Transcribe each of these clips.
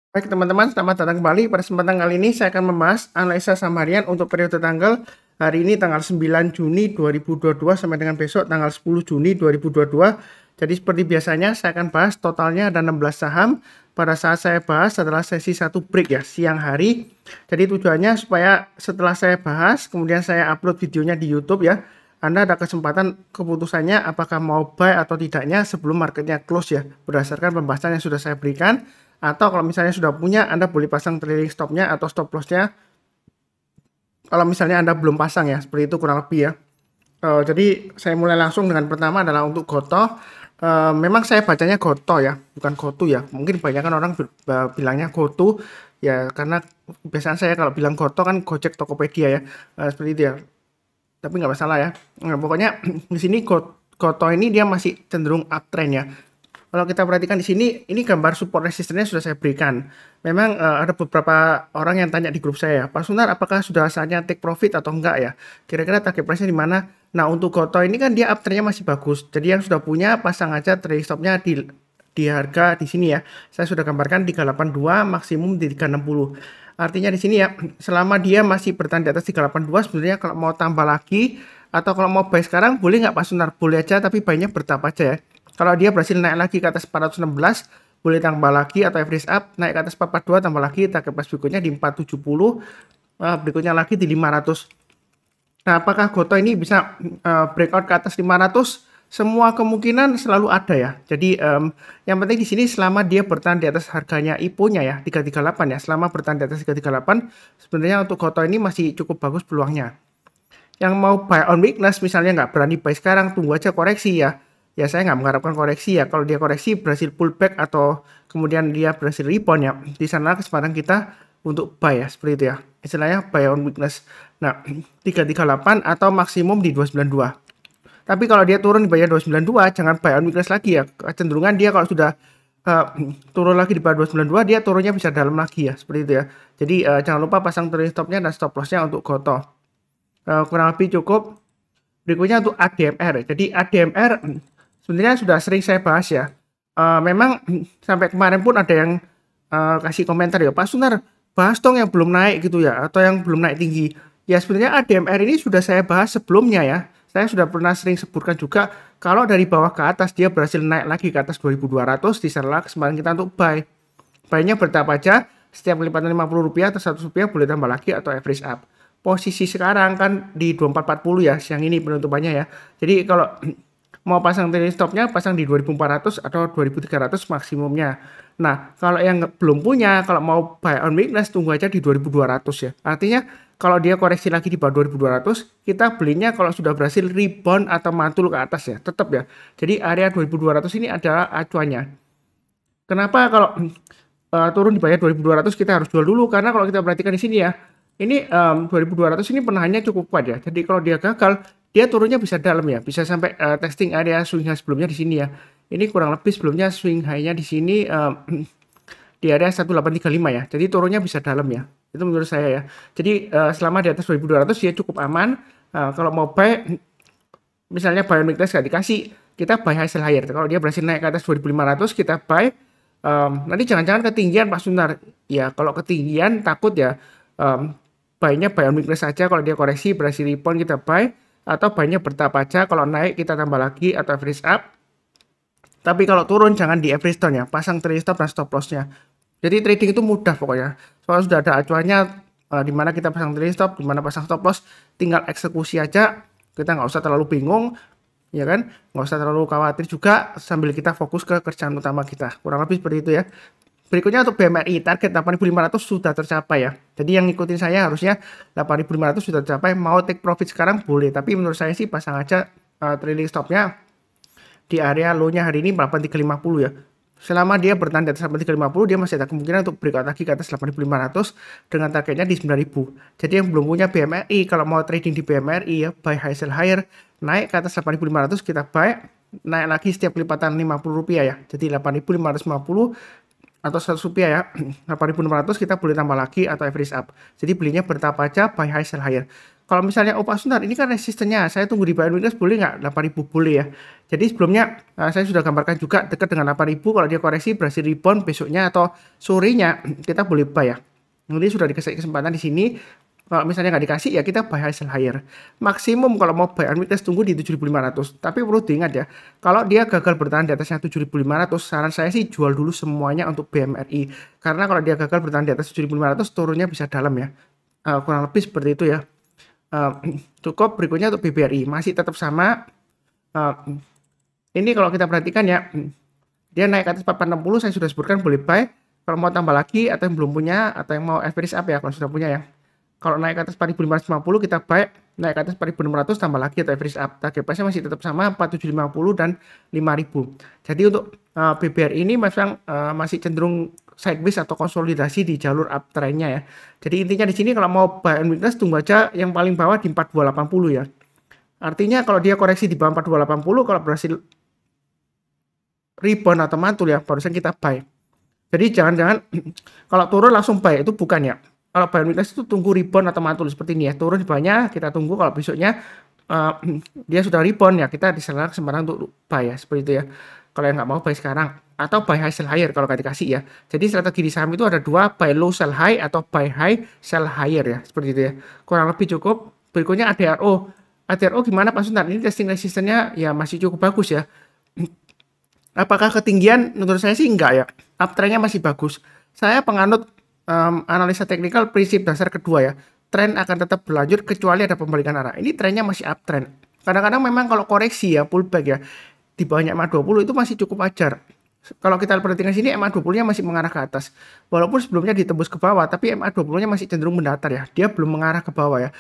Baik teman-teman, selamat datang kembali. Pada kesempatan kali ini saya akan membahas analisa saham harian untuk periode tanggal hari ini tanggal 9 Juni 2022 sampai dengan besok tanggal 10 Juni 2022. Jadi seperti biasanya saya akan bahas totalnya ada 16 saham. Pada saat saya bahas adalah sesi 1 break ya, siang hari. Jadi tujuannya supaya setelah saya bahas, kemudian saya upload videonya di YouTube ya. Anda ada kesempatan keputusannya apakah mau buy atau tidaknya sebelum marketnya close ya, berdasarkan pembahasan yang sudah saya berikan. Atau kalau misalnya sudah punya, Anda boleh pasang trailing stopnya atau stop lossnya. Kalau misalnya Anda belum pasang ya, seperti itu kurang lebih ya. Jadi saya mulai langsung dengan pertama adalah untuk Gotoh. Memang saya bacanya Gotoh ya, bukan Gotu ya. Mungkin banyak kan orang bilangnya Gotu ya, karena biasanya saya kalau bilang Gotoh kan Gojek Tokopedia ya, seperti itu ya. Tapi nggak masalah ya. Nah, pokoknya di sini Gotoh ini dia masih cenderung uptrend ya. Kalau kita perhatikan di sini, ini gambar support resistennya sudah saya berikan. Memang ada beberapa orang yang tanya di grup saya, Pak Sunar, apakah sudah saatnya take profit atau enggak ya? Kira-kira target price-nya di mana? Nah, untuk Gotoh ini kan dia uptrend-nya masih bagus. Jadi yang sudah punya, pasang aja trailing stop-nya di harga di sini ya. Saya sudah gambarkan 382, maksimum di 360. Artinya di sini ya, selama dia masih bertahan di atas 382, sebenarnya kalau mau tambah lagi, atau kalau mau buy sekarang, boleh nggak Pak Sunar? Boleh aja, tapi buy-nya bertahap aja ya. Kalau dia berhasil naik lagi ke atas 416, boleh tambah lagi atau average up, naik ke atas 442, tambah lagi, target price berikutnya di 470, berikutnya lagi di 500. Nah, apakah Gotoh ini bisa breakout ke atas 500? Semua kemungkinan selalu ada ya. Jadi yang penting di sini selama dia bertahan di atas harganya IPO-nya ya, 338 ya. Selama bertahan di atas 338, sebenarnya untuk Gotoh ini masih cukup bagus peluangnya. Yang mau buy on weakness misalnya nggak berani buy sekarang, tunggu aja koreksi ya. Ya saya nggak mengharapkan koreksi ya. Kalau dia koreksi berhasil pullback atau kemudian dia berhasil rebound ya, di sana kesempatan kita untuk buy ya, seperti itu ya. Istilahnya buy on weakness. Nah, 338 atau maksimum di 292. Tapi kalau dia turun di bawah 292, jangan buy on weakness lagi ya. Kecenderungan dia kalau sudah uh, turun lagi di bawah 292, dia turunnya bisa dalam lagi ya, seperti itu ya. Jadi jangan lupa pasang trailing stopnya dan stop lossnya untuk Gotoh. Kurang lebih cukup. Berikutnya untuk ADMR. Jadi ADMR sebenarnya sudah sering saya bahas ya. Memang sampai kemarin pun ada yang kasih komentar ya, Pak Sunar, bahas dong yang belum naik gitu ya, atau yang belum naik tinggi. Ya sebenarnya ADMR ini sudah saya bahas sebelumnya ya. Saya sudah pernah sering sebutkan juga kalau dari bawah ke atas dia berhasil naik lagi ke atas 2200, di sana kesempatan kita untuk buy. Buy-nya bertahap aja, setiap kelipatan Rp50 atau Rp100 boleh tambah lagi atau average up. Posisi sekarang kan di 2440 ya, siang ini penutupannya ya. Jadi kalau mau pasang trailing stopnya pasang di 2400 atau 2300 maksimumnya. Nah, kalau yang belum punya, kalau mau buy on weakness tunggu aja di 2200 ya. Artinya kalau dia koreksi lagi di bawah 2200, kita belinya kalau sudah berhasil rebound atau mantul ke atas ya, tetap ya. Jadi area 2200 ini adalah acuannya. Kenapa kalau turun di bawah 2200 kita harus jual dulu? Karena kalau kita perhatikan di sini ya, ini 2200 ini penahannya cukup kuat ya. Jadi kalau dia gagal, dia turunnya bisa dalam ya, bisa sampai testing area swing high sebelumnya di sini ya. Ini kurang lebih sebelumnya swing high-nya di sini di area 1835 ya. Jadi turunnya bisa dalam ya. Itu menurut saya ya. Jadi selama di atas 2200 dia cukup aman. Kalau mau buy misalnya buy on weakness nggak dikasih, kita buy hasil higher. Kalau dia berhasil naik ke atas 2500 kita buy. Nanti jangan-jangan ketinggian Pak Sunar. Ya kalau ketinggian takut ya. Buy-nya buy on weakness saja, kalau dia koreksi berhasil rebound kita buy, atau buy-nya bertahap aja, kalau naik kita tambah lagi atau average up. Tapi kalau turun jangan di average down ya, pasang trailing stop dan stop loss-nya. Jadi trading itu mudah pokoknya. Soalnya sudah ada acuannya di mana kita pasang trailing stop, di mana pasang stop loss, tinggal eksekusi aja. Kita nggak usah terlalu bingung, ya kan? Nggak usah terlalu khawatir juga sambil kita fokus ke kerjaan utama kita. Kurang lebih seperti itu ya. Berikutnya untuk BMRI, target 8.500 sudah tercapai ya. Jadi yang ngikutin saya harusnya 8.500 sudah tercapai. Mau take profit sekarang boleh, tapi menurut saya sih pasang aja trailing stopnya di area low-nya hari ini 8.350 ya. Selama dia bertahan di atas 8.350, dia masih ada kemungkinan untuk breakout lagi ke atas 8.500 dengan targetnya di 9.000. Jadi yang belum punya BMRI, kalau mau trading di BMRI ya, buy high sell higher, naik ke atas 8.500 kita buy, naik lagi setiap kelipatan Rp50 ya. Jadi 8.550 atau 100 rupiah ya 8.600 kita boleh tambah lagi atau average up. Jadi belinya bertahap aja, buy high sell higher. Kalau misalnya Pak Sundar ini kan resistennya saya tunggu di buy on weakness boleh nggak 8.000 boleh ya. Jadi sebelumnya saya sudah gambarkan juga dekat dengan 8.000 kalau dia koreksi berhasil rebound besoknya atau sorenya kita boleh buy ya. Ini sudah dikasih kesempatan di sini. Kalau misalnya nggak dikasih ya kita buy high sell higher. Maksimum kalau mau buy on weakness tunggu di 7.500. Tapi perlu diingat ya, kalau dia gagal bertahan di atasnya 7.500, saran saya sih jual dulu semuanya untuk BMRI. Karena kalau dia gagal bertahan di atas 7.500 turunnya bisa dalam ya. Kurang lebih seperti itu ya. Cukup berikutnya untuk BBRI masih tetap sama. Ini kalau kita perhatikan ya, dia naik ke atas 460 saya sudah sebutkan boleh buy. Kalau mau tambah lagi atau yang belum punya atau yang mau average up ya kalau sudah punya ya. Kalau naik ke atas 4.550 kita buy, naik ke atas 4.600 tambah lagi atau average up. Target price-nya masih tetap sama 4.750 dan 5.000. Jadi untuk BBR ini memang masih cenderung sideways atau konsolidasi di jalur uptrend-nya ya. Jadi intinya di sini kalau mau buy on weakness tunggu aja yang paling bawah di 4280 ya. Artinya kalau dia koreksi di bawah 4280 kalau berhasil rebound atau mantul ya barusan kita buy. Jadi jangan-jangan kalau turun langsung buy itu bukan ya. Kalau buy on weakness itu tunggu rebound atau mantul seperti ini ya. Turun di bawahnya kita tunggu kalau besoknya dia sudah rebound ya kita diserang kesempatan untuk buy ya seperti itu ya. Kalau yang nggak mau buy sekarang atau buy high sell higher kalau nggak dikasih ya. Jadi strategi di saham itu ada dua, buy low sell high atau buy high sell higher ya seperti itu ya. Kurang lebih cukup. Berikutnya ADRO. ADRO gimana Pak Sultan? Ini testing resistennya ya masih cukup bagus ya. Apakah ketinggian? Menurut saya sih enggak ya. Uptrendnya masih bagus. Saya penganut analisa teknikal prinsip dasar kedua ya. Tren akan tetap berlanjut kecuali ada pembalikan arah. Ini trennya masih uptrend. Kadang-kadang memang kalau koreksi ya pullback ya di bawahnya MA20 itu masih cukup wajar. Kalau kita perhatikan sini MA20-nya masih mengarah ke atas. Walaupun sebelumnya ditembus ke bawah, tapi MA20-nya masih cenderung mendatar ya. Dia belum mengarah ke bawah ya.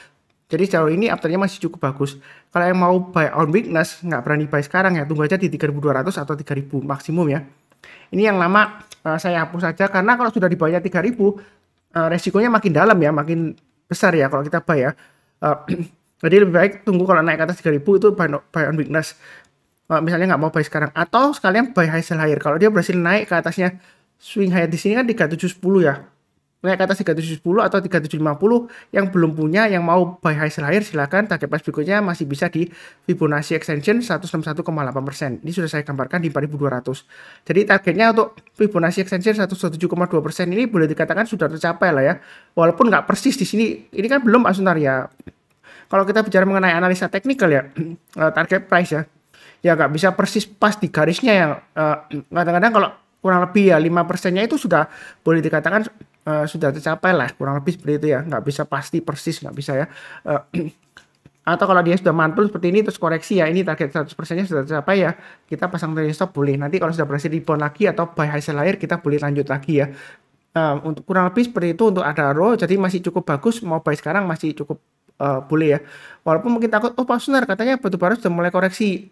Jadi sejauh ini uptrendnya masih cukup bagus. Kalau yang mau buy on weakness, nggak berani buy sekarang ya, tunggu aja di 3.200 atau 3.000 maksimum ya. Ini yang lama saya hapus saja karena kalau sudah di bawahnya 3.000 resikonya makin dalam ya, makin besar ya kalau kita buy ya. Jadi lebih baik tunggu kalau naik ke atas 3.000 itu buy on weakness. Misalnya nggak mau buy sekarang atau sekalian buy high sell higher. Kalau dia berhasil naik ke atasnya swing high di sini kan 3710 ya. Naik ke atas 3710 atau 3750 yang belum punya yang mau buy high sell higher silakan. Target price berikutnya masih bisa di Fibonacci extension 161,8%. Ini sudah saya gambarkan di 4200. Jadi targetnya untuk Fibonacci extension 117,2% ini boleh dikatakan sudah tercapai lah ya. Walaupun nggak persis di sini. Ini kan belum Pak Suntar ya. Kalau kita bicara mengenai analisa teknikal ya, target price ya. Ya nggak bisa persis pas di garisnya ya. Kadang-kadang kalau kurang lebih ya 5%-nya itu sudah boleh dikatakan sudah tercapai lah, kurang lebih seperti itu ya, nggak bisa pasti persis, nggak bisa ya. Atau kalau dia sudah mantul seperti ini terus koreksi ya, ini target 100%-nya sudah tercapai ya, kita pasang trailing stop boleh. Nanti kalau sudah berhasil rebound lagi atau buy high sell higher kita boleh lanjut lagi ya. Untuk kurang lebih seperti itu untuk ADRO, jadi masih cukup bagus, mau buy sekarang masih cukup boleh ya. Walaupun mungkin takut, oh Pak Sunar katanya batubara sudah mulai koreksi,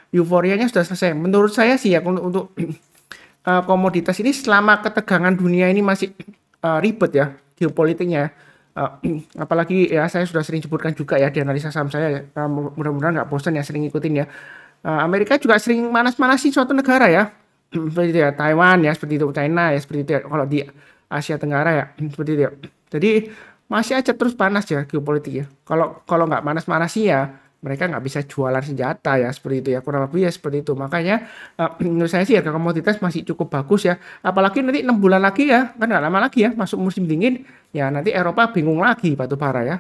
euforianya sudah selesai. Menurut saya sih ya untuk komoditas ini selama ketegangan dunia ini masih ribet ya geopolitiknya. Apalagi ya saya sudah sering sebutkan juga ya di analisa saham saya. Mudah-mudahan nggak bosan ya sering ikutin ya. Amerika juga sering manas-manasin suatu negara ya. Seperti itu ya Taiwan ya seperti itu, China ya seperti itu ya. Kalau di Asia Tenggara ya seperti itu ya. Jadi masih aja terus panas ya geopolitik ya. Kalau nggak panas-manasi ya mereka nggak bisa jualan senjata ya seperti itu ya, kurang lebih ya seperti itu. Makanya menurut saya sih harga komoditas masih cukup bagus ya, apalagi nanti 6 bulan lagi ya kan nggak lama lagi ya masuk musim dingin ya, nanti Eropa bingung lagi batubara ya.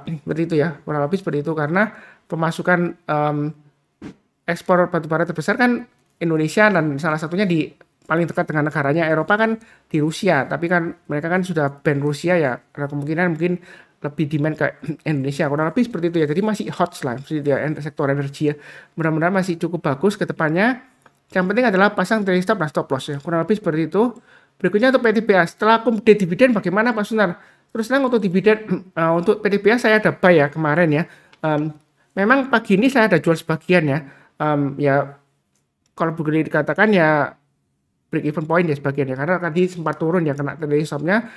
Seperti itu ya, kurang lebih seperti itu karena pemasukan ekspor batubara terbesar kan Indonesia dan salah satunya di paling dekat dengan negaranya Eropa kan di Rusia, tapi kan mereka kan sudah ban Rusia ya, ada kemungkinan mungkin lebih demand ke Indonesia, kurang lebih seperti itu ya. Jadi masih hot lah seperti itu ya, sektor energi ya. Mudah-mudahan masih cukup bagus ke depannya. Yang penting adalah pasang trailing stop dan stop loss ya, kurang lebih seperti itu. Berikutnya untuk PTBA, setelah update dividen bagaimana Pak Sunar? Terus terang untuk dividen untuk PTBA saya ada buy ya kemarin ya. Memang pagi ini saya ada jual sebagian ya. Ya kalau begini dikatakan ya break even point ya sebagian ya, karena tadi sempat turun ya kena trailing stopnya.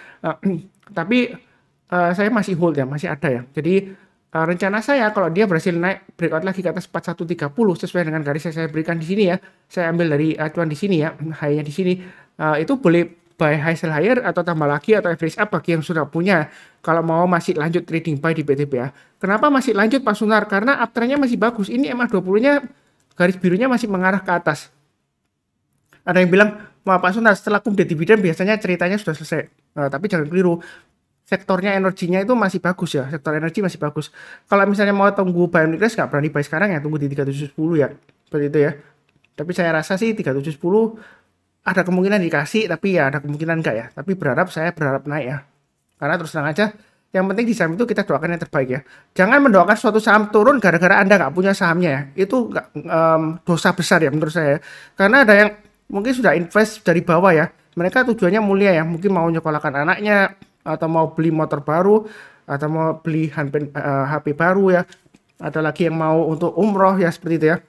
Tapi saya masih hold ya, masih ada ya. Jadi rencana saya kalau dia berhasil naik breakout lagi ke atas 4130 sesuai dengan garis yang saya berikan di sini ya. Saya ambil dari acuan di sini ya, high-nya di sini. itu boleh buy high sell higher atau tambah lagi atau average up bagi yang sudah punya. Kalau mau masih lanjut trading buy di PTBA. Kenapa masih lanjut Pak Sunar? Karena uptrendnya masih bagus. Ini MA20-nya garis birunya masih mengarah ke atas. Ada yang bilang, wah Pak Sunar setelah kumde dividen biasanya ceritanya sudah selesai. Tapi jangan keliru. Sektornya energinya itu masih bagus ya. Sektor energi masih bagus. Kalau misalnya mau tunggu buy on weakness nggak berani buy sekarang ya. Tunggu di 3710 ya. Seperti itu ya. Tapi saya rasa sih 3710 ada kemungkinan dikasih, tapi ya ada kemungkinan enggak ya. Tapi saya berharap naik ya. Karena terus terang aja, yang penting di saham itu kita doakan yang terbaik ya. Jangan mendoakan suatu saham turun gara-gara Anda nggak punya sahamnya ya. Itu dosa besar ya menurut saya. Karena ada yang mungkin sudah invest dari bawah ya. Mereka tujuannya mulia ya. Mungkin mau nyekolahkan anaknya, atau mau beli motor baru, atau mau beli HP baru ya. Ada lagi yang mau untuk umroh ya, seperti itu ya.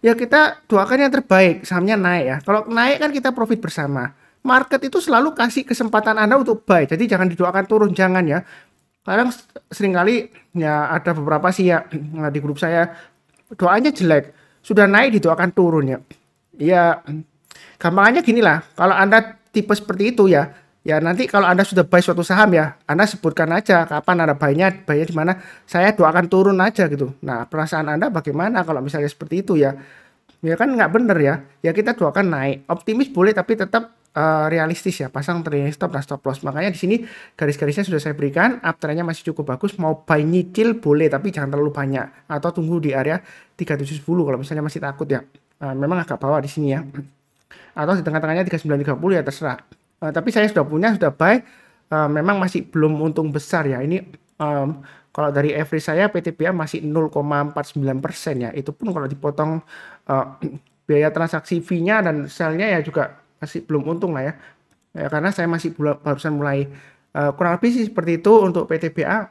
Ya kita doakan yang terbaik, sahamnya naik ya. Kalau naik kan kita profit bersama. Market itu selalu kasih kesempatan Anda untuk buy. Jadi jangan didoakan turun, jangan ya. Kadang seringkali ya ada beberapa sih ya di grup saya doanya jelek. Sudah naik didoakan turun ya. Ya gampangnya gini lah. Kalau Anda tipe seperti itu ya, ya nanti kalau Anda sudah buy suatu saham ya, Anda sebutkan aja kapan Anda buy-nya di mana, saya doakan turun aja gitu. Nah, perasaan Anda bagaimana kalau misalnya seperti itu ya? Ya kan nggak bener ya. Ya kita doakan naik. Optimis boleh tapi tetap realistis ya. Pasang trailing stop dan stop loss. Makanya di sini garis-garisnya sudah saya berikan. Uptrendnya masih cukup bagus. Mau buy nyicil boleh tapi jangan terlalu banyak. Atau tunggu di area 3710 kalau misalnya masih takut ya. Memang agak bawah di sini ya. Atau di tengah-tengahnya 3930 ya terserah. Tapi saya sudah punya, sudah buy. Memang masih belum untung besar ya. Ini kalau dari average saya PTBA masih 0,49% ya. Itu pun kalau dipotong biaya transaksi fee-nya dan sell-nya ya juga masih belum untung lah ya. Ya karena saya masih barusan mulai kurang lebih sih seperti itu untuk PTBA.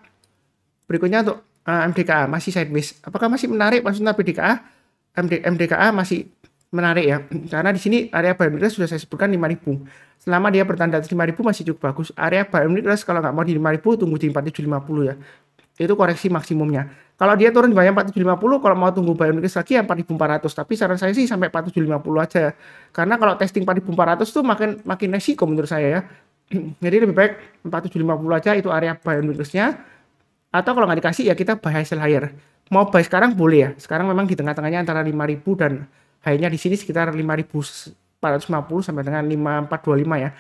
Berikutnya untuk MDKA masih sideways. Apakah masih menarik maksudnya PDKA? MDKA masih menarik ya. Karena di sini area buy and weakness sudah saya sebutkan 5.000. Selama dia bertanda 5.000 masih cukup bagus. Area buy and weakness kalau nggak mau di 5.000 tunggu di 4.750 ya. Itu koreksi maksimumnya. Kalau dia turun di bawah 4.750, kalau mau tunggu buy and weakness lagi yang 4.400. Tapi saran saya sih sampai 4.750 aja. Karena kalau testing 4.400 tuh makin resiko menurut saya ya. Jadi lebih baik 4.750 aja itu area buy and weakness-nya. Atau kalau nggak dikasih ya kita buy high sell higher. Mau buy sekarang boleh ya. Sekarang memang di tengah-tengahnya antara 5.000 dan high-nya di sini sekitar 5.450 sampai dengan 5.425 ya.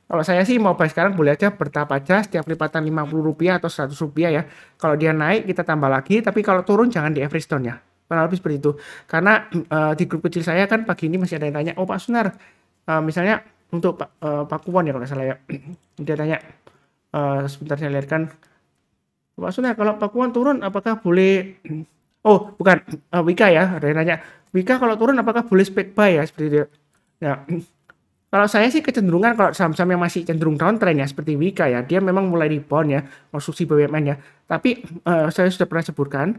Kalau saya sih mau buy sekarang boleh aja, bertahap aja, setiap lipatan Rp50 atau Rp100 ya. Kalau dia naik kita tambah lagi, tapi kalau turun jangan di average down ya. Kurang lebih seperti itu. Karena di grup kecil saya kan pagi ini masih ada yang tanya, oh Pak Sunar, misalnya untuk Pak Kuwon ya kalau salah ya. Dia tanya, sebentar saya lihatkan. Pak Sunar, kalau Pak Kuwon turun apakah boleh, oh bukan, Wika ya, ada yang nanya. Wika kalau turun apakah boleh spek buy ya, seperti itu ya. Kalau saya sih kecenderungan kalau saham-saham yang masih cenderung downtrend ya seperti Wika ya, dia memang mulai rebound ya, konstruksi BUMN ya. Tapi saya sudah pernah sebutkan,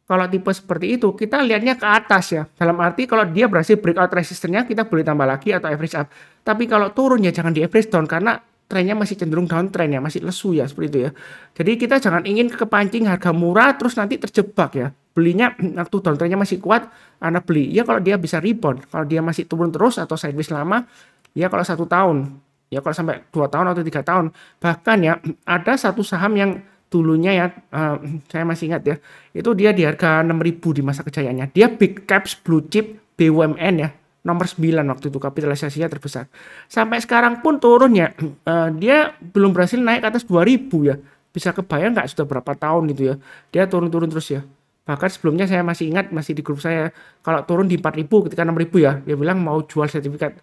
kalau tipe seperti itu kita lihatnya ke atas ya. Dalam arti kalau dia berhasil breakout resistance-nya kita boleh tambah lagi atau average up. Tapi kalau turun ya jangan di average down karena trennya masih cenderung downtrend ya, masih lesu ya seperti itu ya. Jadi kita jangan ingin kepancing harga murah terus nanti terjebak ya. Belinya waktu downtrendnya masih kuat, Anda beli. Ya kalau dia bisa rebound, kalau dia masih turun terus atau sideways lama, ya kalau 1 tahun, ya kalau sampai 2 tahun atau 3 tahun. Bahkan ya ada satu saham yang dulunya ya, saya masih ingat ya, itu dia di harga 6.000 di masa kejayaannya. Dia big caps blue chip BUMN ya, nomor 9 waktu itu kapitalisasinya terbesar. Sampai sekarang pun turun ya, dia belum berhasil naik ke atas 2.000 ya. Bisa kebayang nggak sudah berapa tahun itu ya, dia turun-turun terus ya. Bahkan sebelumnya saya masih ingat, masih di grup saya, kalau turun di 4.000 ketika 6.000 ya, dia bilang mau jual sertifikat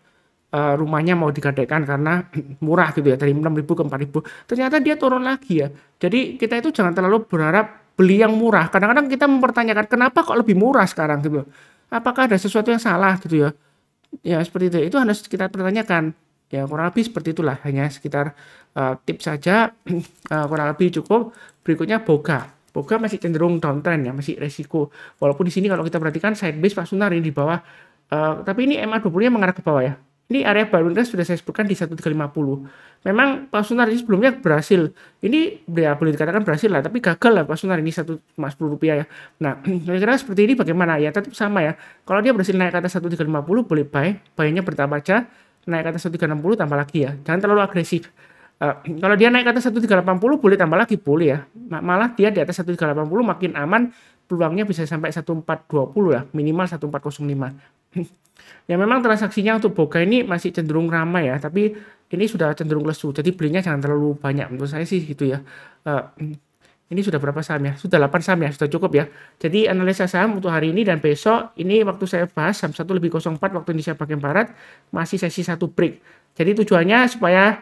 rumahnya mau digadaikan karena murah gitu ya, dari 6.000 ke 4.000. Ternyata dia turun lagi ya. Jadi kita itu jangan terlalu berharap beli yang murah. Kadang-kadang kita mempertanyakan kenapa kok lebih murah sekarang gitu. Apakah ada sesuatu yang salah gitu ya. Ya seperti itu. Itu harus kita pertanyakan. Ya kurang lebih seperti itulah. Hanya sekitar tips saja. Kurang lebih cukup. Berikutnya Boga. Boga masih cenderung downtrend ya, masih resiko. Walaupun di sini kalau kita perhatikan sideways Pak Sunar ini di bawah. Tapi ini MA20-nya mengarah ke bawah ya. Ini area buy and weakness sudah saya sebutkan di 1350. Memang Pak Sunar ini sebelumnya berhasil. Ini ya boleh dikatakan berhasil lah, tapi gagal lah Pak Sunar ini Rp1,10 ya. Nah, kira-kira seperti ini bagaimana? Ya tetap sama ya. Kalau dia berhasil naik ke atas 1350 boleh buy, buy-nya bertambah aja. naik ke atas 1360 tambah lagi ya. Jangan terlalu agresif. Kalau dia naik ke atas 1380 boleh tambah lagi, boleh ya. Malah dia di atas 1380 makin aman, peluangnya bisa sampai 1420 ya, minimal 1405. Ya memang transaksinya untuk Boga ini masih cenderung ramai ya, tapi ini sudah cenderung lesu. Jadi belinya jangan terlalu banyak, menurut saya sih gitu ya. Ini sudah berapa saham ya? Sudah 8 saham ya, sudah cukup ya. Jadi analisa saham untuk hari ini dan besok, ini waktu saya bahas jam 1:04 waktu Indonesia bagian Barat, masih sesi 1 break. Jadi tujuannya supaya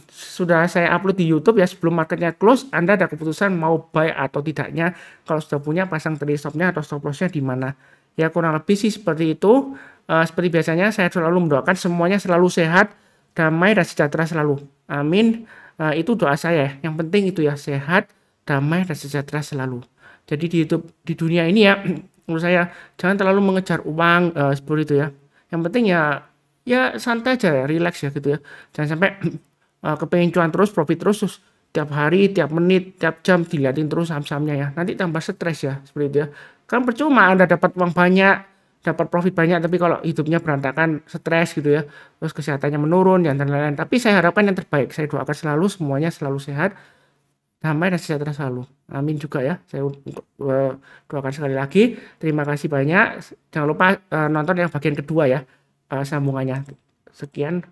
sudah saya upload di YouTube ya, sebelum marketnya close, Anda ada keputusan mau buy atau tidaknya. Kalau sudah punya, pasang trade stop-nya atau stop loss-nya di mana. Ya kurang lebih sih seperti itu. Seperti biasanya saya selalu mendoakan semuanya selalu sehat, damai dan sejahtera selalu. Amin. Itu doa saya. Yang penting itu ya, sehat, damai dan sejahtera selalu. Jadi di dunia ini ya, menurut saya jangan terlalu mengejar uang seperti itu ya. Yang penting ya santai aja ya, relax ya gitu ya. Jangan sampai kepengen cuan terus, profit terus tiap hari, tiap menit, tiap jam dilihatin terus saham-sahamnya ya. Nanti tambah stres ya seperti itu ya. Kan percuma Anda dapat uang banyak, dapat profit banyak, tapi kalau hidupnya berantakan, stres gitu ya. Terus kesehatannya menurun dan lain-lain. Tapi saya harapkan yang terbaik. Saya doakan selalu semuanya selalu sehat, damai dan sejahtera selalu. Amin juga ya. Saya doakan sekali lagi. Terima kasih banyak. Jangan lupa nonton yang bagian kedua ya, sambungannya. Sekian.